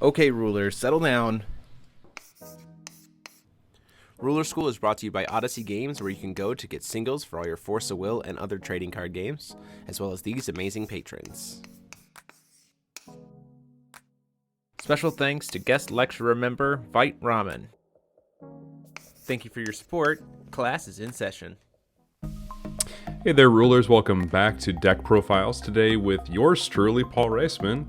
Okay, rulers, settle down. Ruler School is brought to you by Odyssey Games, where you can go to get singles for all your Force of Will and other trading card games, as well as these amazing patrons. Special thanks to guest lecturer member Vite Ramen. Thank you for your support. Class is in session. Hey there, rulers. Welcome back to Deck Profiles. Today with yours truly, Paul Reisman.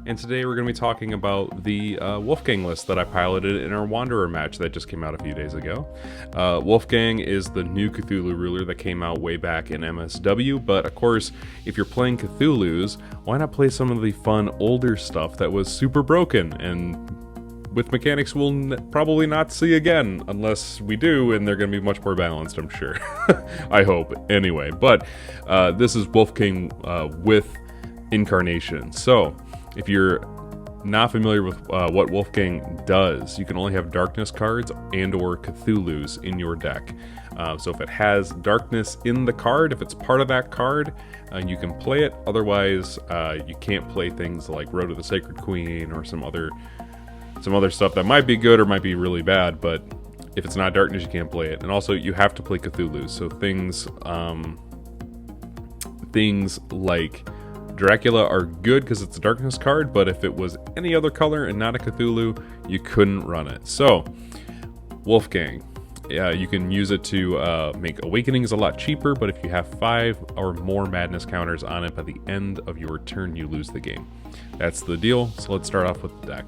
And today we're going to be talking about the Wolfgang list that I piloted in our Wanderer match that just came out a few days ago. Wolfgang is the new Cthulhu ruler that came out way back in MSW, but of course, if you're playing Cthulhus, why not play some of the fun older stuff that was super broken and with mechanics we'll probably not see again, unless we do, and they're going to be much more balanced, I'm sure. I hope, anyway. But this is Wolfgang with Incarnation. So, if you're not familiar with what Wolfgang does, you can only have darkness cards and or Cthulhus in your deck. So if it has darkness in the card, if it's part of that card, you can play it. Otherwise, you can't play things like Road to the Sacred Queen or some other stuff that might be good or might be really bad, but if it's not darkness, you can't play it. And also, you have to play Cthulhu. So things like Dracula are good because it's a darkness card, but if it was any other color and not a Cthulhu, you couldn't run it. So, Wolfgang, you can use it to make Awakenings a lot cheaper, but if you have 5 or more madness counters on it by the end of your turn, you lose the game. That's the deal, so let's start off with the deck.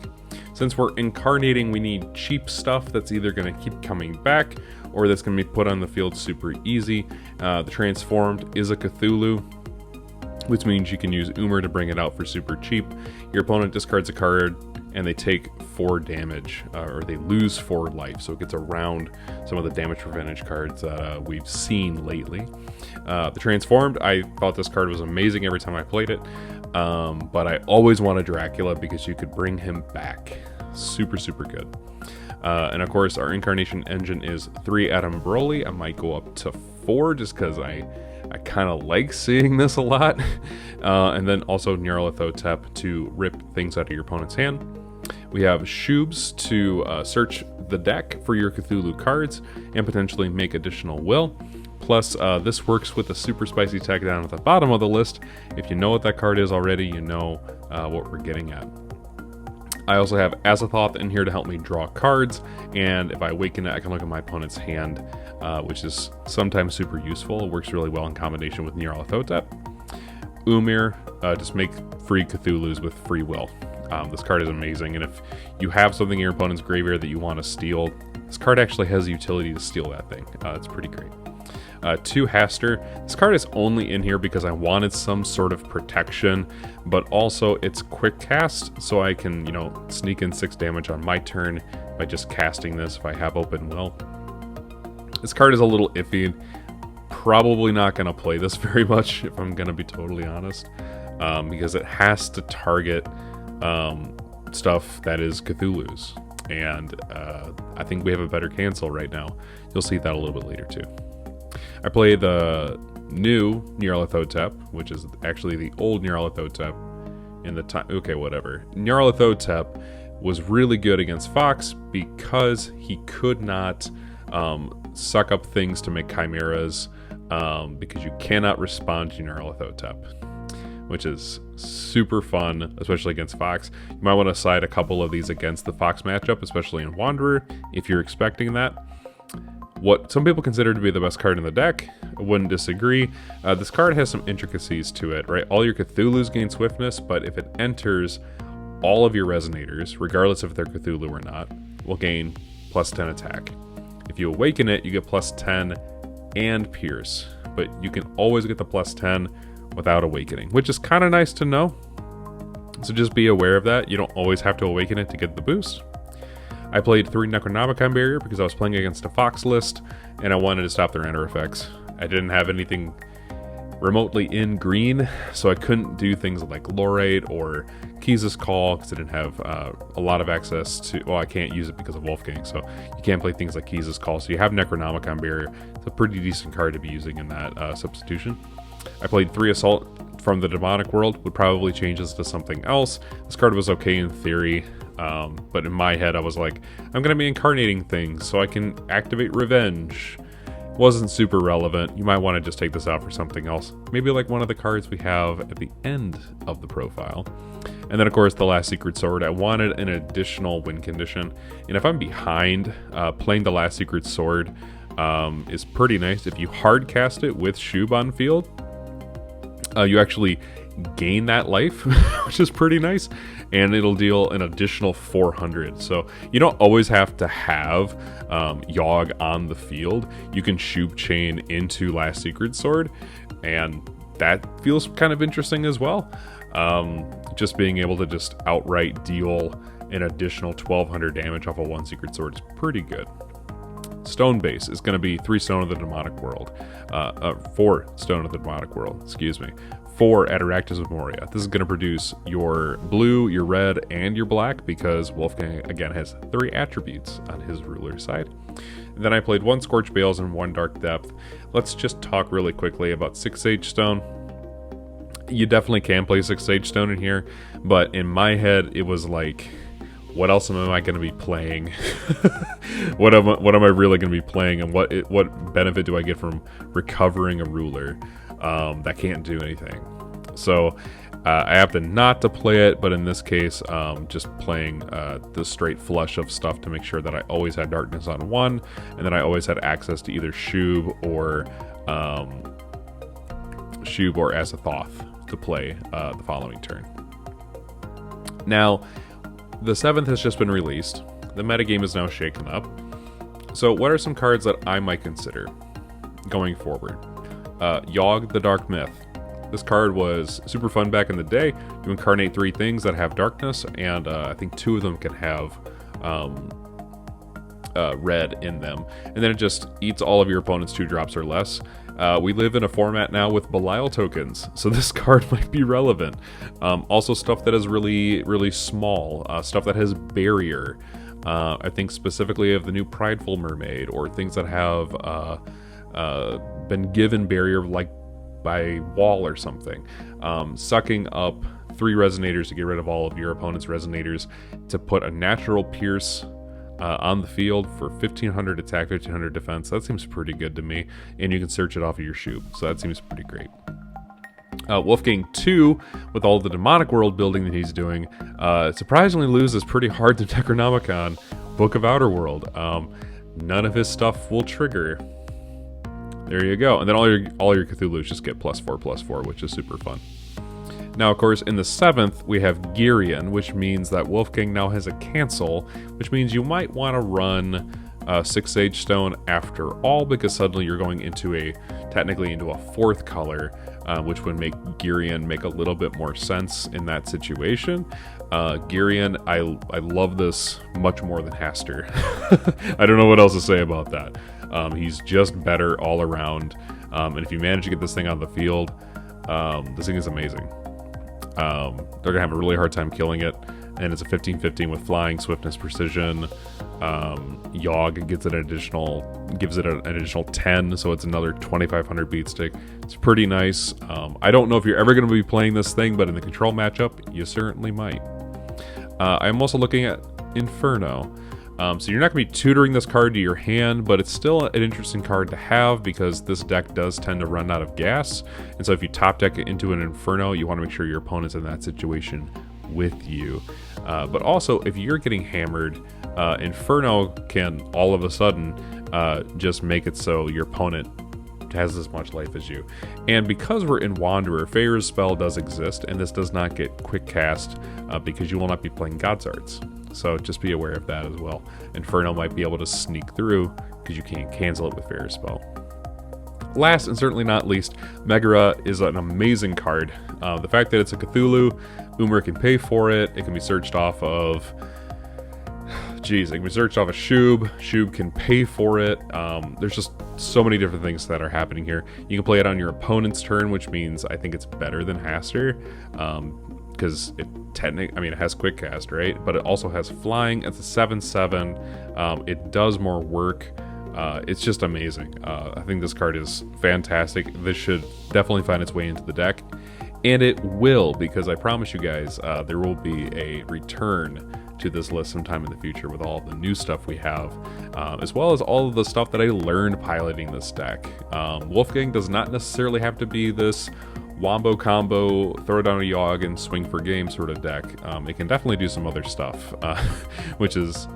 Since we're incarnating, we need cheap stuff that's either going to keep coming back or that's going to be put on the field super easy. The Transformed is a Cthulhu, which means you can use Umar to bring it out for super cheap. Your opponent discards a card, and they take 4 damage, or they lose 4 life, so it gets around some of the damage percentage cards that we've seen lately. The Transformed, I thought this card was amazing every time I played it, but I always wanted Dracula because you could bring him back. Super, super good. And of course, our Incarnation engine is 3 Adombrali. I might go up to 4 just because I kind of like seeing this a lot. And then also Nyarlathotep to rip things out of your opponent's hand. We have Shubs to search the deck for your Cthulhu cards and potentially make additional will. Plus, this works with a super spicy tag down at the bottom of the list. If you know what that card is already, you know what we're getting at. I also have Azathoth in here to help me draw cards, and if I awaken it, I can look at my opponent's hand, which is sometimes super useful. It works really well in combination with Nyarlathotep. Umar, just make free Cthulhus with free will. This card is amazing, and if you have something in your opponent's graveyard that you want to steal, this card actually has the utility to steal that thing. It's pretty great. 2 Hastur. This card is only in here because I wanted some sort of protection, but also it's quick cast, so I can, sneak in 6 damage on my turn by just casting this if I have open will. This card is a little iffy. Probably not going to play this very much, if I'm going to be totally honest, because it has to target stuff that is Cthulhu's, and I think we have a better cancel right now. You'll see that a little bit later too. I play the new Nyarlathotep, which is actually the old Nyarlathotep in the time. Okay, whatever. Nyarlathotep was really good against Fox because he could not suck up things to make chimeras, because you cannot respond to Nyarlathotep, which is super fun, especially against Fox. You might want to side a couple of these against the Fox matchup, especially in Wanderer, if you're expecting that. What some people consider to be the best card in the deck, I wouldn't disagree. This card has some intricacies to it, right? All your Cthulhus gain swiftness, but if it enters, all of your Resonators, regardless if they're Cthulhu or not, will gain plus 10 attack. If you awaken it, you get plus 10 and Pierce, but you can always get the plus 10 without awakening, which is kind of nice to know. So just be aware of that. You don't always have to awaken it to get the boost. I played 3 Necronomicon Barrier because I was playing against a Fox list, and I wanted to stop their enter effects. I didn't have anything remotely in green, so I couldn't do things like Lorate or Keys' Call because I didn't have a lot of access to... Well, I can't use it because of Wolfgang, so you can't play things like Keys' Call. So you have Necronomicon Barrier. It's a pretty decent card to be using in that substitution. I played 3 Assault from the Demonic World. Would probably change this to something else. This card was okay in theory. But in my head, I was like, I'm going to be incarnating things so I can activate revenge. Wasn't super relevant. You might want to just take this out for something else. Maybe like one of the cards we have at the end of the profile. And then, of course, the Last Secret Sword. I wanted an additional win condition. And if I'm behind, playing the Last Secret Sword is pretty nice. If you hard cast it with Shub on field, you actually gain that life, which is pretty nice. And it'll deal an additional 400. So you don't always have to have Yogg on the field. You can Shub chain into Last Secret Sword, and that feels kind of interesting as well. Just being able to just outright deal an additional 1200 damage off of one Secret Sword is pretty good. Stone base is going to be 3 Stone of the Demonic World. 4 Stone of the Demonic World, excuse me. 4 Attoractia's Memoria. This is going to produce your blue, your red, and your black, because Wolfgang, again, has 3 attributes on his ruler side. And then I played 1 Scorched Bales and 1 Dark Depth. Let's just talk really quickly about 6 Sage Stone. You definitely can play 6 Sage Stone in here, but in my head, it was like, what else am I going to be playing? What am I really going to be playing, and what benefit do I get from recovering a ruler that can't do anything? So I opted not to play it, but in this case, just playing the straight flush of stuff to make sure that I always had darkness on 1, and then I always had access to either Shub or Azathoth to play the following turn. Now, the 7th has just been released. The metagame is now shaken up. So what are some cards that I might consider going forward? Yogg the Dark Myth. This card was super fun back in the day. You incarnate 3 things that have darkness, and I think 2 of them can have red in them. And then it just eats all of your opponent's 2 drops or less. We live in a format now with Belial tokens, so this card might be relevant. Also stuff that is really, really small, stuff that has barrier. I think specifically of the new Prideful Mermaid, or things that have been given barrier, like by wall or something. Sucking up 3 resonators to get rid of all of your opponent's resonators, to put a natural pierce on the field for 1500 attack, 1500 defense. That seems pretty good to me, and you can search it off of your Shub, so that seems pretty great. Wolfgang 2, with all the demonic world building that he's doing, surprisingly loses pretty hard to Necronomicon Book of Outer World. None of his stuff will trigger. There you go. And then all your Cthulhus just get +4/+4, which is super fun. Now, of course, in the 7th, we have Girion, which means that Wolfgang now has a cancel, which means you might want to run 6 Sage Stone after all, because suddenly you're going technically into a 4th color, which would make Girion make a little bit more sense in that situation. Girion, I love this much more than Hastur. I don't know what else to say about that. He's just better all around, and if you manage to get this thing on the field, this thing is amazing. They're gonna have a really hard time killing it, and it's a 15/15 with flying, swiftness, precision. Yogg gives it an additional 10, so it's another 2500 beat stick. It's pretty nice. I don't know if you're ever going to be playing this thing, but in the control matchup, you certainly might. I'm also looking at Inferno. So you're not going to be tutoring this card to your hand, but it's still an interesting card to have, because this deck does tend to run out of gas. And so if you top deck it into an Inferno, you want to make sure your opponent's in that situation with you. But also, if you're getting hammered, Inferno can all of a sudden just make it so your opponent has as much life as you. And because we're in Wanderer, Faer's spell does exist, and this does not get quick cast because you will not be playing God's Arts. So just be aware of that as well. Inferno might be able to sneak through because you can't cancel it with Faer's spell. Last and certainly not least, Megara is an amazing card. The fact that it's a Cthulhu, Umar can pay for it. It can be searched off of... it can be searched off of Shub. Shub can pay for it. There's just so many different things that are happening here. You can play it on your opponent's turn, which means I think it's better than Hastur. Because it has quick cast, right? But it also has flying. It's a 7/7. It does more work. It's just amazing. I think this card is fantastic. This should definitely find its way into the deck. And it will, because I promise you guys, there will be a return to this list sometime in the future with all the new stuff we have, as well as all of the stuff that I learned piloting this deck. Wolfgang does not necessarily have to be this wombo combo, throw down a Yogg and swing for game sort of deck. It can definitely do some other stuff, which is